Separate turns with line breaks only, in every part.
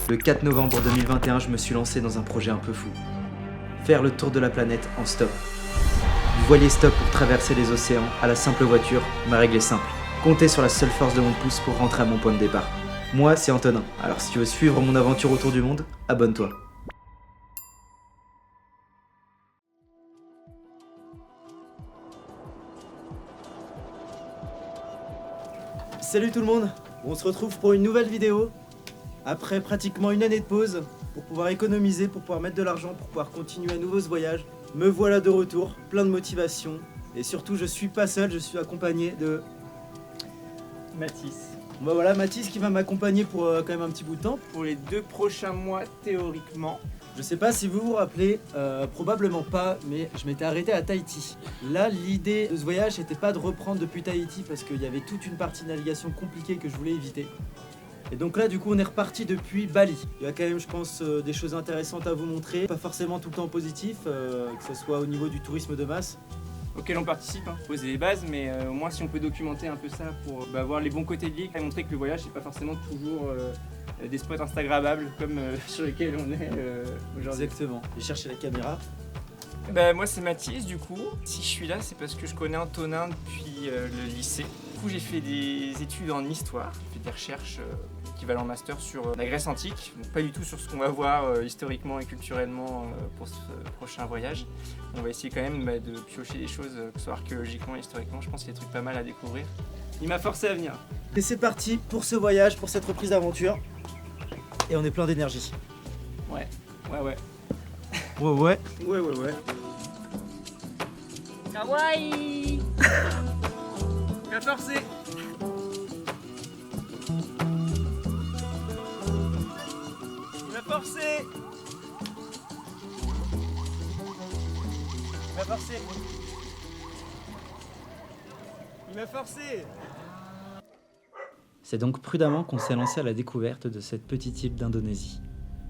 Le 4 novembre 2021, je me suis lancé dans un projet un peu fou. Faire le tour de la planète en stop. Du voilier stop pour traverser les océans à la simple voiture, ma règle est simple. Comptez sur la seule force de mon pouce pour rentrer à mon point de départ. Moi, c'est Antonin. Alors si tu veux suivre mon aventure autour du monde, abonne-toi. Salut tout le monde, on se retrouve pour une nouvelle vidéo. Après pratiquement une année de pause, pour pouvoir économiser, pour pouvoir mettre de l'argent, pour pouvoir continuer à nouveau ce voyage. Me voilà de retour, plein de motivation. Et surtout, je suis pas seul, je suis accompagné de
Mathis.
Bah voilà, Mathis qui va m'accompagner pour quand même un petit bout de temps.
Pour les 2 prochains mois, théoriquement.
Je sais pas si vous vous rappelez, probablement pas, mais je m'étais arrêté à Tahiti. Là, l'idée de ce voyage, c'était pas de reprendre depuis Tahiti parce qu'il y avait toute une partie de navigation compliquée que je voulais éviter. Et donc là, du coup, on est reparti depuis Bali. Il y a quand même, je pense, des choses intéressantes à vous montrer. Pas forcément tout le temps positif, que ce soit au niveau du tourisme de masse.
Auquel on participe, poser les bases, mais au moins si on peut documenter un peu ça pour voir les bons côtés de l'île et montrer que le voyage, c'est pas forcément toujours des spots instagrammables comme sur lesquels on est aujourd'hui.
Exactement. J'ai cherché la caméra.
Moi c'est Mathis du coup. Si je suis là, c'est parce que je connais Antonin depuis le lycée. Du coup j'ai fait des études en histoire, j'ai fait des recherches équivalent master sur la Grèce antique, donc pas du tout sur ce qu'on va voir historiquement et culturellement pour ce prochain voyage. On va essayer quand même de piocher des choses, que ce soit archéologiquement et historiquement, je pense qu'il y a des trucs pas mal à découvrir. Il m'a forcé à venir.
Et c'est parti pour ce voyage, pour cette reprise d'aventure. Et on est plein d'énergie.
Ouais.
Ouais.
Kawaii. Il m'a forcé. Il m'a forcé. Il m'a forcé. Il m'a forcé.
C'est donc prudemment qu'on s'est lancé à la découverte de cette petite île d'Indonésie.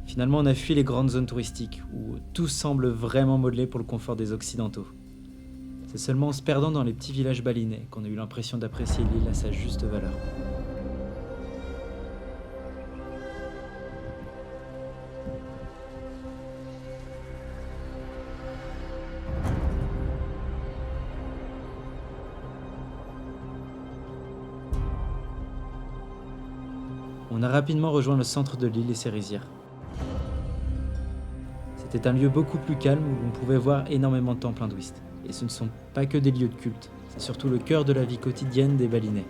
Finalement, on a fui les grandes zones touristiques, où tout semble vraiment modelé pour le confort des Occidentaux. C'est seulement en se perdant dans les petits villages balinais qu'on a eu l'impression d'apprécier l'île à sa juste valeur. On a rapidement rejoint le centre de l'île et ses rizières. C'était un lieu beaucoup plus calme où on pouvait voir énormément de temples hindouistes. Et ce ne sont pas que des lieux de culte, c'est surtout le cœur de la vie quotidienne des Balinais.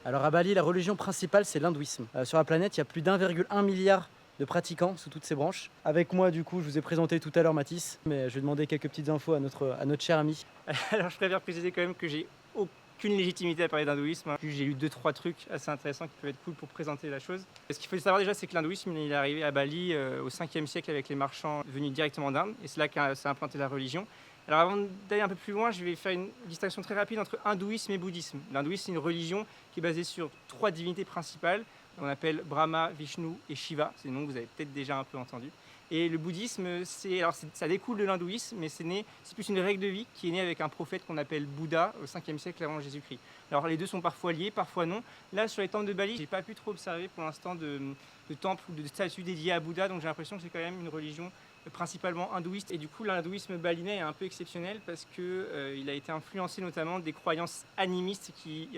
Alors à Bali, la religion principale, c'est l'hindouisme. Sur la planète, il y a plus d'1,1 milliard de pratiquants sous toutes ces branches. Avec moi, du coup, je vous ai présenté tout à l'heure Mathis, mais je vais demander quelques petites infos à notre cher ami.
Alors je préfère préciser quand même que j'ai aucune légitimité à parler d'hindouisme. J'ai lu 2-3 trucs assez intéressants qui peuvent être cool pour présenter la chose. Ce qu'il faut savoir déjà, c'est que l'hindouisme il est arrivé à Bali au 5e siècle avec les marchands venus directement d'Inde, et c'est là qu'a s'est implantée la religion. Alors avant d'aller un peu plus loin, je vais faire une distinction très rapide entre hindouisme et bouddhisme. L'hindouisme, c'est une religion qui est basée sur 3 divinités principales. On appelle Brahma, Vishnu et Shiva. C'est des noms que vous avez peut-être déjà un peu entendus. Et le bouddhisme, ça découle de l'hindouisme, mais c'est plus une règle de vie qui est née avec un prophète qu'on appelle Bouddha au 5e siècle avant Jésus-Christ. Alors les deux sont parfois liés, parfois non. Là, sur les temples de Bali, j'ai pas pu trop observer pour l'instant de temples ou de statues dédiées à Bouddha, donc j'ai l'impression que c'est quand même une religion principalement hindouiste. Et du coup, l'hindouisme balinais est un peu exceptionnel parce qu'il a été influencé notamment des croyances animistes qui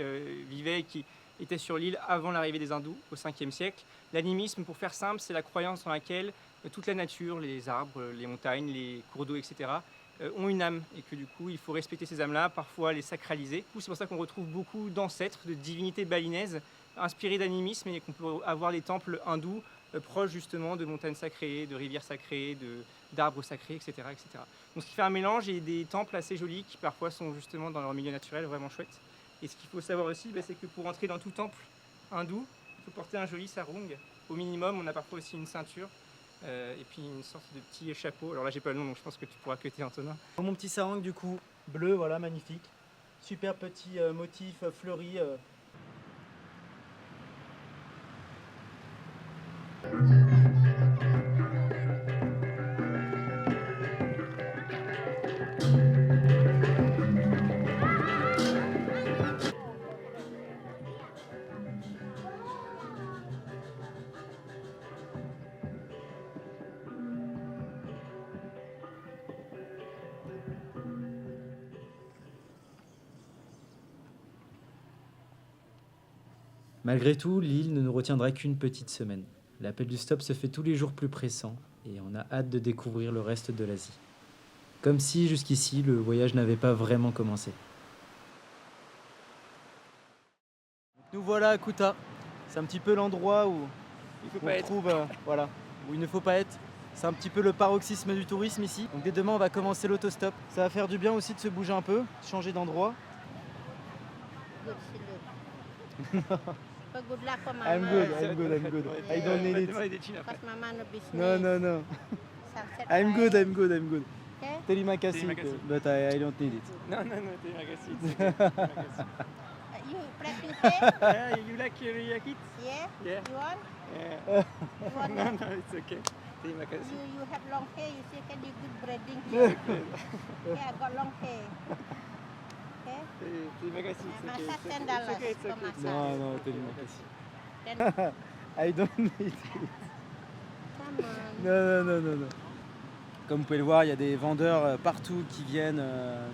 vivaient et qui étaient sur l'île avant l'arrivée des hindous au 5e siècle. L'animisme, pour faire simple, c'est la croyance dans laquelle toute la nature, les arbres, les montagnes, les cours d'eau, etc., ont une âme et que du coup, il faut respecter ces âmes-là, parfois les sacraliser. C'est pour ça qu'on retrouve beaucoup d'ancêtres, de divinités balinaises inspirées d'animisme et qu'on peut avoir les temples hindous proches justement de montagnes sacrées, de rivières sacrées, d'arbres sacrés, etc., etc. Donc ce qui fait un mélange et des temples assez jolis qui parfois sont justement dans leur milieu naturel vraiment chouette. Et ce qu'il faut savoir aussi, c'est que pour entrer dans tout temple hindou, il faut porter un joli sarong. Au minimum, on a parfois aussi une ceinture et puis une sorte de petit chapeau. Alors là, j'ai pas le nom, donc je pense que tu pourras cuter Antonin.
Mon petit sarong du coup, bleu, voilà, magnifique. Super petit motif fleuri. Malgré tout, l'île ne nous retiendra qu'une petite semaine. L'appel du stop se fait tous les jours plus pressant et on a hâte de découvrir le reste de l'Asie. Comme si, jusqu'ici, le voyage n'avait pas vraiment commencé. Nous voilà à Kuta. C'est un petit peu l'endroit où
Il faut
on
pas être.
trouve, voilà, où il ne faut pas être. C'est un petit peu le paroxysme du tourisme ici. Donc dès demain, on va commencer l'autostop. Ça va faire du bien aussi de se bouger un peu, changer d'endroit.
Good, she look. But good luck for mama.
I'm good. I don't need it.
Because mama no business.
No.
Sunset
I'm good.
Okay?
Terima kasih,
Terima kasih.
but I don't need it.
Non, terima kasih. Terima kasih.
You practice it?
Yeah, you like it?
Yeah?
Yeah.
You want?
Yeah.
You want
No,
that?
it's okay. Terima kasih.
You have long hair. You say can you good braiding here? Yeah, I got long hair. Okay?
Terima kasih. It's okay.
Massage
It's
$10
okay. It's
for
okay.
massage.
No, terima kasih.
Then
I don't need it.
come on.
Non. Comme vous pouvez le voir, il y a des vendeurs partout qui viennent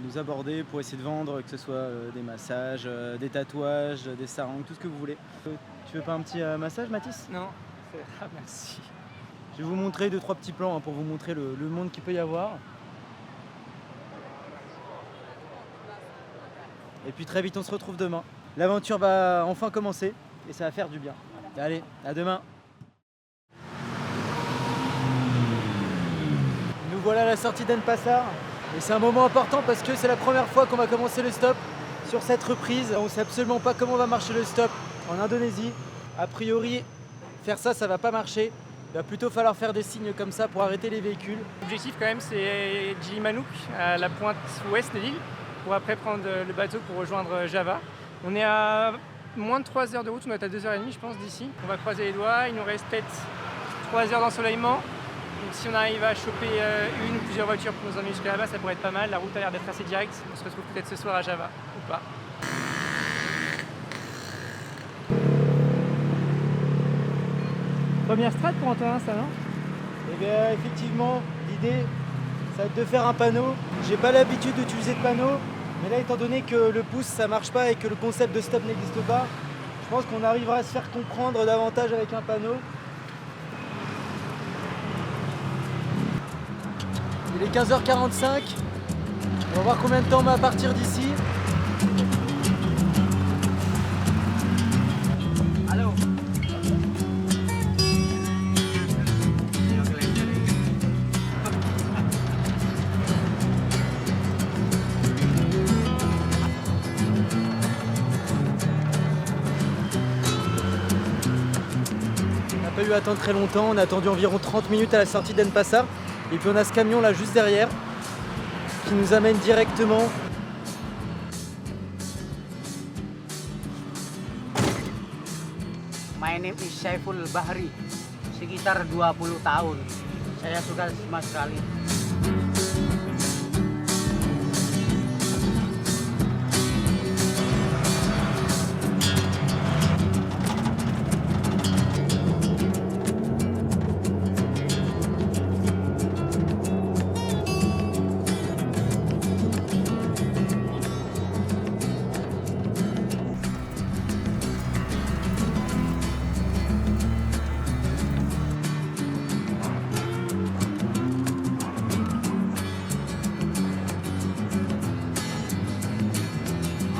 nous aborder pour essayer de vendre, que ce soit des massages, des tatouages, des sarangs, tout ce que vous voulez. Tu veux pas un petit massage, Mathis?
Non, merci.
Je vais vous montrer 2-3 petits plans pour vous montrer le monde qu'il peut y avoir. Et puis très vite, on se retrouve demain. L'aventure va enfin commencer et ça va faire du bien. Allez, à demain. Nous voilà à la sortie d'Enpasar et c'est un moment important parce que c'est la première fois qu'on va commencer le stop sur cette reprise. On ne sait absolument pas comment va marcher le stop en Indonésie. A priori, faire ça, ça va pas marcher. Il va plutôt falloir faire des signes comme ça pour arrêter les véhicules.
L'objectif quand même c'est Gilimanuk, à la pointe ouest de l'île, pour après prendre le bateau pour rejoindre Java. On est à moins de 3 heures de route, on doit être à 2h30 je pense d'ici. On va croiser les doigts, il nous reste peut-être 3 heures d'ensoleillement. Donc si on arrive à choper une ou plusieurs voitures pour nous emmener jusqu'à là-bas, ça pourrait être pas mal. La route a l'air d'être assez directe. On se retrouve peut-être ce soir à Java ou pas. Première strat pour Antonin, ça non?
Eh bien effectivement, l'idée, ça va être de faire un panneau. J'ai pas l'habitude d'utiliser de panneau, mais là étant donné que le pouce ça marche pas et que le concept de stop n'existe pas, je pense qu'on arrivera à se faire comprendre davantage avec un panneau. Il est 15h45. On va voir combien de temps on met à partir d'ici. Allô. On n'a pas eu à attendre très longtemps, on a attendu environ 30 minutes à la sortie d'Enpasar. Et puis on a ce camion là juste derrière qui nous amène directement.
My name is Saiful Bahri, sekitar 20 tahun. Saya sudah sama sekali.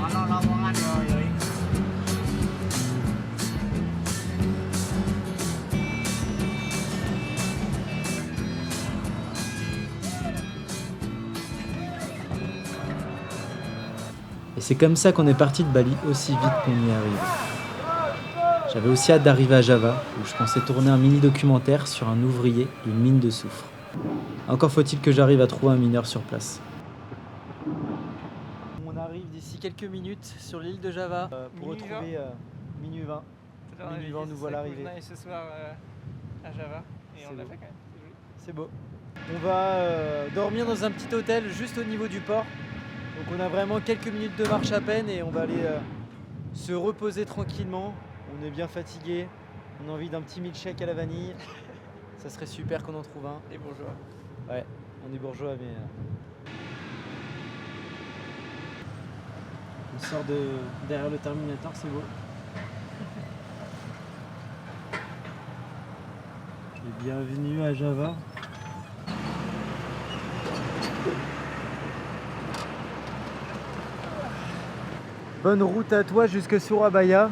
Ono lowongan yo yoi.
Et c'est comme ça qu'on est parti de Bali aussi vite qu'on y est arrivé. J'avais aussi hâte d'arriver à Java, où je pensais tourner un mini-documentaire sur un ouvrier d'une mine de soufre. Encore faut-il que j'arrive à trouver un mineur sur place. On arrive d'ici quelques minutes sur l'île de Java pour
Minuit
retrouver minuit 20. Minuit 20, nous voilà arrivés.
On est ce soir à Java et
C'est
on l'a
beau.
fait quand même. C'est joli.
C'est beau. On va dormir dans un petit hôtel juste au niveau du port. Donc on a vraiment quelques minutes de marche à peine et on va aller se reposer tranquillement. On est bien fatigué, on a envie d'un petit milkshake à la vanille. Ça serait super qu'on en trouve un.
Les bourgeois.
Ouais, on est bourgeois mais... On sort de derrière le Terminator, c'est beau. Bienvenue à Java. Bonne route à toi jusque Surabaya.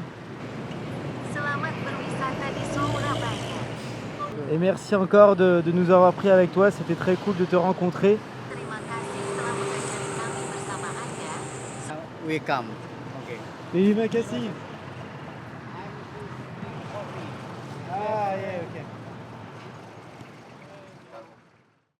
Selamat berwisata di Surabaya.
Et merci encore de nous avoir pris avec toi, c'était très cool de te rencontrer.
Terima kasih telah mengajari kami bersama Anda.
We come. Okay.
Terima kasih.